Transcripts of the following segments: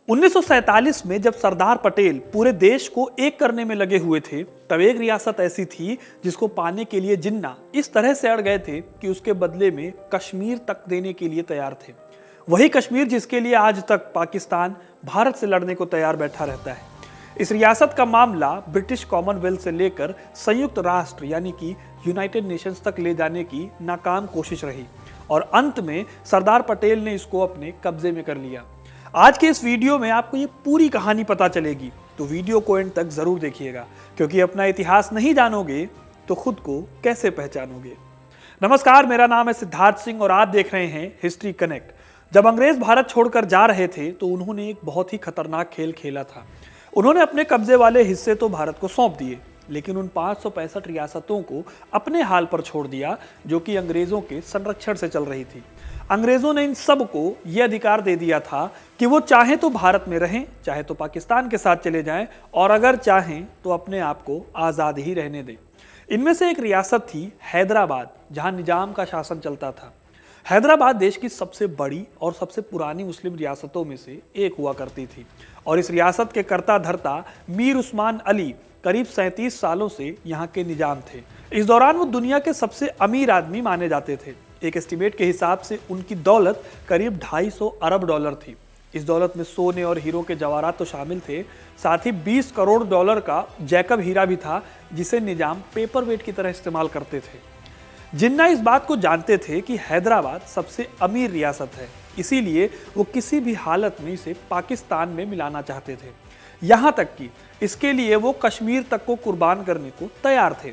1947 में जब सरदार पटेल पूरे देश को एक करने में लगे हुए थे, तब एक रियासत ऐसी थी जिसको पाने के लिए जिन्ना इस तरह से अड़ गए थे कि उसके बदले में कश्मीर तक देने के लिए तैयार थे। वही कश्मीर जिसके लिए आज तक पाकिस्तान भारत से लड़ने को तैयार बैठा रहता है। इस रियासत का मामला ब्रिटिश कॉमनवेल्थ से लेकर संयुक्त राष्ट्र यानी कि यूनाइटेड नेशंस तक ले जाने की नाकाम कोशिश रही और अंत में सरदार पटेल ने इसको अपने कब्जे में कर लिया। आज के इस वीडियो में आपको ये पूरी कहानी पता चलेगी, तो वीडियो को एंड तक जरूर देखिएगा, क्योंकि अपना इतिहास नहीं जानोगे तो खुद को कैसे पहचानोगे। नमस्कार, मेरा नाम है सिद्धार्थ सिंह और आप देख रहे हैं हिस्ट्री कनेक्ट। जब अंग्रेज भारत छोड़कर जा रहे थे तो उन्होंने एक बहुत ही खतरनाक खेल खेला था। उन्होंने अपने कब्जे वाले हिस्से तो भारत को सौंप दिए, लेकिन उन 565 रियासतों को अपने हाल पर छोड़ दिया जो कि अंग्रेजों के संरक्षण से चल रही थी। अंग्रेजों ने इन सब को यह अधिकार दे दिया था कि वो चाहे तो भारत में रहें, चाहे तो पाकिस्तान के साथ चले जाएं और अगर चाहें तो अपने आप को आज़ाद ही रहने दें। इनमें से एक रियासत थी हैदराबाद, जहां निजाम का शासन चलता था। हैदराबाद देश की सबसे बड़ी और सबसे पुरानी मुस्लिम रियासतों में से एक हुआ करती थी और इस रियासत के कर्ता धर्ता मीर उस्मान अली करीब 37 सालों से यहाँ के निजाम थे। इस दौरान वो दुनिया के सबसे अमीर आदमी माने जाते थे। एक एस्टीमेट के हिसाब से उनकी दौलत करीब 250 अरब डॉलर थी। इस दौलत में सोने और हीरो के जवाहरात तो शामिल थे, साथ ही 20 करोड़ डॉलर का जैकब हीरा भी था, जिसे निजाम पेपर वेट की तरह इस्तेमाल करते थे। जिन्ना इस बात को जानते थे कि हैदराबाद सबसे अमीर रियासत है, इसीलिए वो किसी भी हालत में इसे पाकिस्तान में मिलाना चाहते थे। यहाँ तक कि इसके लिए वो कश्मीर तक को कुर्बान करने को तैयार थे।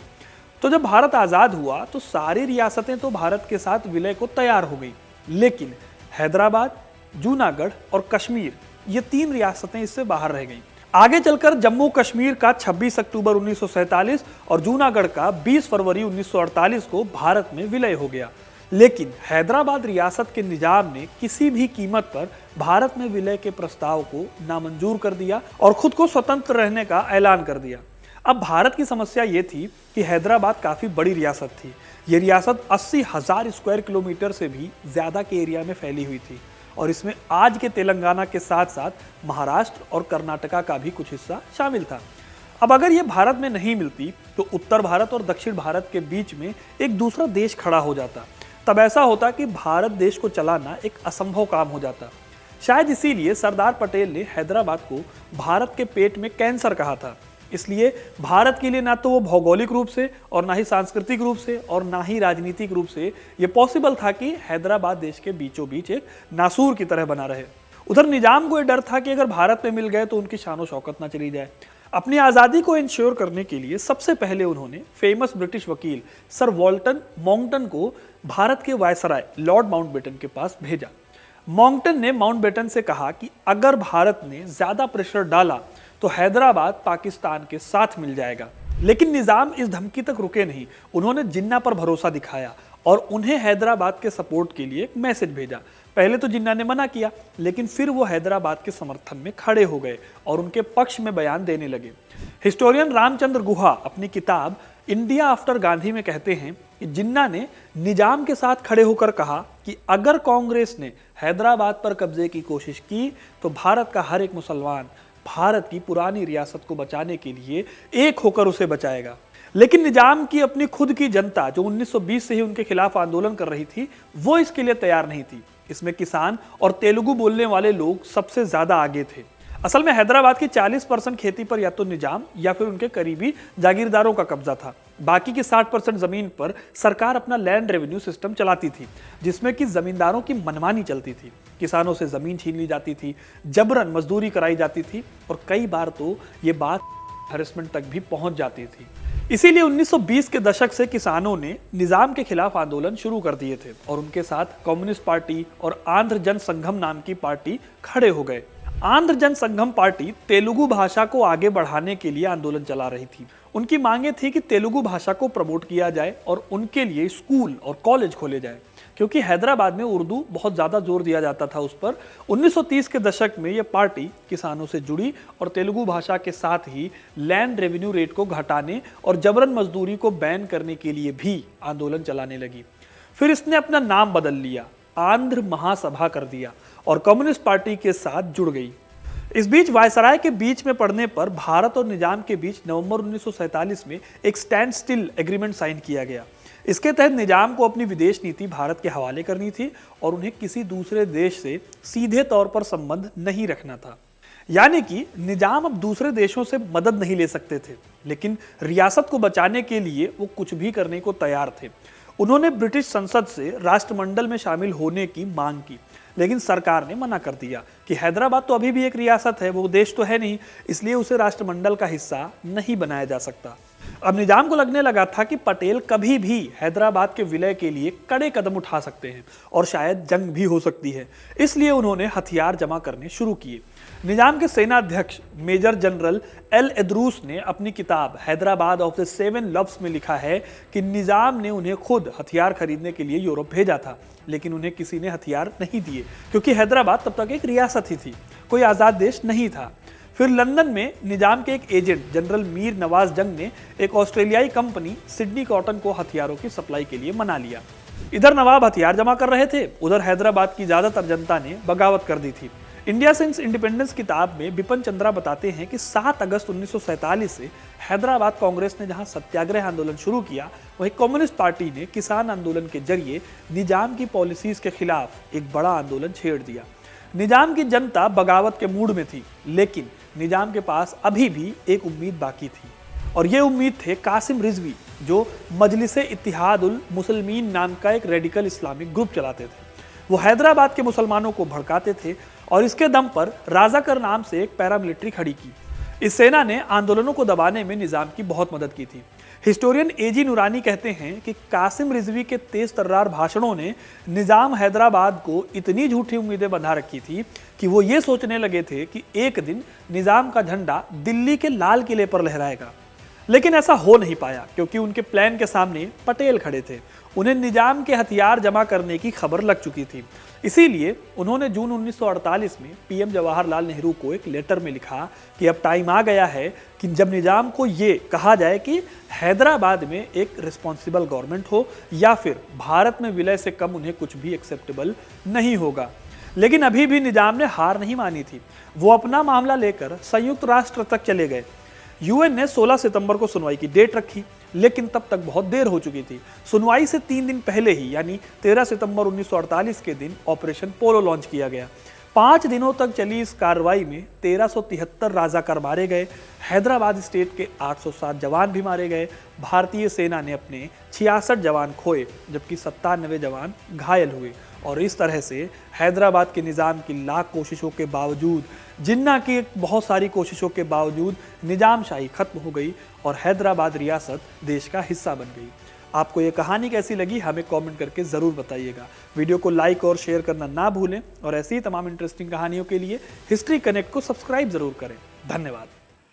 तो जब भारत आज़ाद हुआ तो सारी रियासतें तो भारत के साथ विलय को तैयार हो गई, लेकिन हैदराबाद, जूनागढ़ और कश्मीर ये 3 रियासतें इससे बाहर रह गईं। आगे चलकर जम्मू कश्मीर का 26 अक्टूबर 1947 और जूनागढ़ का 20 फरवरी 1948 को भारत में विलय हो गया, लेकिन हैदराबाद रियासत के निजाम ने किसी भी कीमत पर भारत में विलय के प्रस्ताव को नामंजूर कर दिया और खुद को स्वतंत्र रहने का ऐलान कर दिया। अब भारत की समस्या ये थी कि हैदराबाद काफ़ी बड़ी रियासत थी। ये रियासत 80,000 स्क्वायर किलोमीटर से भी ज़्यादा के एरिया में फैली हुई थी और इसमें आज के तेलंगाना के साथ साथ महाराष्ट्र और कर्नाटका का भी कुछ हिस्सा शामिल था। अब अगर ये भारत में नहीं मिलती तो उत्तर भारत और दक्षिण भारत के बीच में एक दूसरा देश खड़ा हो जाता। तब ऐसा होता कि भारत देश को चलाना एक असंभव काम हो जाता। शायद इसीलिए सरदार पटेल ने हैदराबाद को भारत के पेट में कैंसर कहा था। इसलिए भारत के लिए ना तो वो भौगोलिक रूप से और ना ही सांस्कृतिक रूप से और ना ही राजनीतिक रूप से ये पॉसिबल था कि हैदराबाद देश के बीचों बीच एक नासूर की तरह बना रहे। उधर निजाम को ये डर था कि अगर भारत में मिल गए तो उनकी शान शौकत ना चली जाए। अपनी आज़ादी को इंश्योर करने के लिए सबसे पहले उन्होंने फेमस ब्रिटिश वकील सर वॉल्टन माउंटन को भारत के वायसराय लॉर्ड माउंटबेटन के पास भेजा। माउंटन ने माउंटबेटन से कहा कि अगर भारत ने ज़्यादा प्रेशर डाला तो हैदराबाद पाकिस्तान के साथ मिल जाएगा। लेकिन निजाम इस धमकी तक रुके नहीं। उन्होंने जिन्ना पर भरोसा दिखाया और उन्हें हैदराबाद के सपोर्ट के लिए एक मैसेज भेजा। पहले तो जिन्ना ने मना किया, लेकिन फिर वो हैदराबाद के समर्थन में खड़े हो गए और उनके पक्ष में बयान देने लगे। हिस्टोरियन रामचंद्र गुहा अपनी किताब इंडिया आफ्टर गांधी में कहते हैं कि जिन्ना ने निजाम के साथ खड़े होकर कहा कि अगर कांग्रेस ने हैदराबाद पर कब्जे की कोशिश की तो भारत का हर एक मुसलमान भारत की पुरानी रियासत को बचाने के लिए एक होकर उसे बचाएगा। लेकिन निजाम की अपनी खुद की जनता, जो 1920 से ही उनके खिलाफ आंदोलन कर रही थी, वो इसके लिए तैयार नहीं थी। इसमें किसान और तेलुगु बोलने वाले लोग सबसे ज्यादा आगे थे। असल में हैदराबाद की 40% खेती पर या तो निजाम या फिर उनके करीबी जागीरदारों का कब्जा था। बाकी की 60% जमीन पर सरकार अपना लैंड रेवेन्यू सिस्टम चलाती थी, जिसमें कि जमींदारों की मनमानी चलती थी। किसानों से जमीन छीन ली जाती थी, जबरन मजदूरी कराई जाती थी और कई बार तो ये बात हैरेसमेंट तक भी पहुंच जाती थी। इसीलिए 1920 के दशक से किसानों ने निजाम के खिलाफ आंदोलन शुरू कर दिए थे और उनके साथ कम्युनिस्ट पार्टी और आंध्र जन संघम नाम की पार्टी खड़े हो गए। आंध्र जन संघम पार्टी तेलुगु भाषा को आगे बढ़ाने के लिए आंदोलन चला रही थी। उनकी मांगे थी कि तेलुगु भाषा को प्रमोट किया जाए और उनके लिए स्कूल और कॉलेज खोले जाए, क्योंकि हैदराबाद में उर्दू बहुत ज़्यादा जोर दिया जाता था उस पर। 1930 के दशक में यह पार्टी किसानों से जुड़ी और तेलुगु भाषा के साथ ही लैंड रेवेन्यू रेट को घटाने और जबरन मजदूरी को बैन करने के लिए भी आंदोलन चलाने लगी। फिर इसने अपना नाम बदल लिया, आंध्र महासभा कर दिया और कम्युनिस्ट पार्टी के साथ जुड़ गई। इस बीच वायसराय के बीच में पड़ने पर भारत और निजाम के बीच नवंबर 1947 में एक स्टैंड स्टिल एग्रीमेंट साइन किया गया। इसके तहत निजाम को अपनी विदेश नीति भारत के हवाले करनी थी और उन्हें किसी दूसरे देश से सीधे तौर पर संबंध नहीं रखना था। यानी कि निजाम अब दूसरे देशों से मदद नहीं ले सकते थे, लेकिन रियासत को बचाने के लिए वो कुछ भी करने को तैयार थे। उन्होंने ब्रिटिश संसद से राष्ट्रमंडल में शामिल होने की मांग की, लेकिन सरकार ने मना कर दिया कि हैदराबाद तो अभी भी एक रियासत है, वो देश तो है नहीं, इसलिए उसे राष्ट्रमंडल का हिस्सा नहीं बनाया जा सकता। अब निजाम को लगने लगा था कि पटेल कभी भी हैदराबाद के विलय के लिए कड़े कदम उठा सकते हैं और शायद जंग भी हो सकती है, इसलिए उन्होंने हथियार जमा करने शुरू किए। निजाम के सेनाध्यक्ष मेजर जनरल एल एद्रूस ने अपनी किताब Hyderabad of the seven loves में लिखा है कि निजाम ने उन्हें खुद हथियार खरीदने के लिए यूरोप भेजा था, लेकिन उन्हें किसी ने हथियार नहीं दिए क्योंकि हैदराबाद तब तक एक रियासत ही थी, कोई आज़ाद देश नहीं था। फिर लंदन में निजाम के एक एजेंट जनरल मीर नवाज जंग ने एक ऑस्ट्रेलियाई कंपनी सिडनी कॉटन को हथियारों की सप्लाई के लिए मना लिया। इधर नवाब हथियार जमा कर रहे थे, उधर हैदराबाद की ज्यादातर जनता ने बगावत कर दी थी। इंडिया सिंस इंडिपेंडेंस किताब में बिपिन चंद्रा बताते हैं कि 7 अगस्त 1947 से हैदराबाद कांग्रेस ने जहां सत्याग्रह आंदोलन शुरू किया, वहीं कम्युनिस्ट पार्टी ने किसान आंदोलन के जरिए निजाम की पॉलिसीज के खिलाफ एक बड़ा आंदोलन छेड़ दिया। निजाम की जनता बगावत के मूड में थी, लेकिन निजाम के पास अभी भी एक उम्मीद बाकी थी, और ये उम्मीद थे कासिम रिजवी, जो मजलिसे इत्तिहादुल मुसलमीन नाम का एक रेडिकल इस्लामिक ग्रुप चलाते थे। वो हैदराबाद के मुसलमानों को भड़काते थे और इसके दम पर राजाकर नाम से एक पैरामिलिट्री खड़ी की। इस सेना ने आंदोलनों को दबाने में निजाम की बहुत मदद की थी। हिस्टोरियन एजी नूरानी कहते हैं कि कासिम रिजवी के तेज तर्रार भाषणों ने निजाम हैदराबाद को इतनी झूठी उम्मीदें बंधा रखी थी कि वो ये सोचने लगे थे कि एक दिन निजाम का झंडा दिल्ली के लाल किले पर लहराएगा। लेकिन ऐसा हो नहीं पाया क्योंकि उनके प्लान के सामने पटेल खड़े थे। उन्हें निजाम के हथियार जमा करने की खबर लग चुकी थी, इसीलिए उन्होंने जून 1948 में पीएम जवाहरलाल नेहरू को एक लेटर में लिखा कि अब टाइम आ गया है कि जब निजाम को ये कहा जाए कि हैदराबाद में एक रिस्पॉन्सिबल गवर्नमेंट हो या फिर भारत में विलय से कम उन्हें कुछ भी एक्सेप्टेबल नहीं होगा। लेकिन अभी भी निजाम ने हार नहीं मानी थी। वो अपना मामला लेकर संयुक्त राष्ट्र तक चले गए। यूएन ने 16 सितंबर को सुनवाई की डेट रखी, लेकिन तब तक बहुत देर हो चुकी थी। सुनवाई से 3 दिन पहले ही यानी 13 सितंबर 1948 के दिन ऑपरेशन पोलो लॉन्च किया गया। 5 दिनों तक चली इस कार्रवाई में 1373 राजाकार मारे गए। हैदराबाद स्टेट के 807 जवान भी मारे गए। भारतीय सेना ने अपने 66 जवान खोए, जबकि 97 जवान घायल हुए। और इस तरह से हैदराबाद के निज़ाम की लाख कोशिशों के बावजूद, जिन्ना की बहुत सारी कोशिशों के बावजूद निजामशाही खत्म हो गई और हैदराबाद रियासत देश का हिस्सा बन गई। आपको ये कहानी कैसी लगी हमें कमेंट करके ज़रूर बताइएगा। वीडियो को लाइक और शेयर करना ना भूलें और ऐसी ही तमाम इंटरेस्टिंग कहानियों के लिए हिस्ट्री कनेक्ट को सब्सक्राइब ज़रूर करें। धन्यवाद।